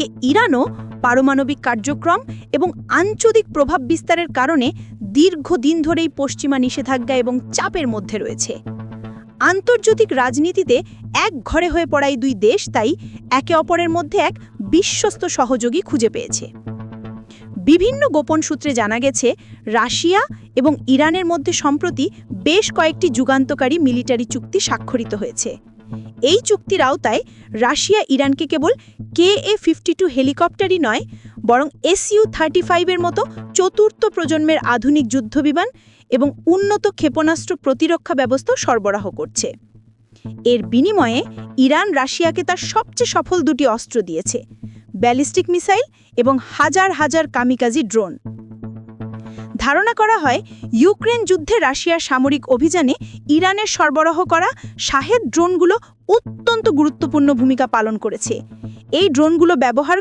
ইরানও পারমাণবিক কার্যক্রম এবং আঞ্চলিক প্রভাব বিস্তারের কারণে দীর্ঘদিন ধরেই পশ্চিমা নিষেধাজ্ঞা এবং চাপের মধ্যে রয়েছে। আন্তর্জাতিক রাজনীতিতে এক ঘরে হয়ে পড়া এই দুই দেশ তাই একে অপরের মধ্যে এক বিশ্বস্ত সহযোগী খুঁজে পেয়েছে। বিভিন্ন গোপন সূত্রে জানা গেছে, রাশিয়া এবং ইরানের মধ্যে সম্প্রতি বেশ কয়েকটি যুগান্তকারী মিলিটারি চুক্তি স্বাক্ষরিত হয়েছে। এই চুক্তির আওতায় রাশিয়া ইরানকে কেবল KA-52 হেলিকপ্টারই নয়, বরং Su-35-এর মতো চতুর্থ প্রজন্মের আধুনিক যুদ্ধবিমান এবং উন্নত ক্ষেপণাস্ত্র প্রতিরক্ষা ব্যবস্থা সরবরাহ করছে। এর বিনিময়ে ইরান রাশিয়াকে তার সবচেয়ে সফল দুটি অস্ত্র দিয়েছে, ব্যালিস্টিক মিসাইল এবং হাজার হাজার কামিকাজি ড্রোন। ধারণা করা হয়, ইউক্রেন যুদ্ধে রাশিয়ার সামরিক অভিযানে ইরানের সরবরাহ করা শাহেদ ড্রোনগুলো অত্যন্ত গুরুত্বপূর্ণ ভূমিকা পালন করেছে। এই ড্রোনগুলো ব্যবহার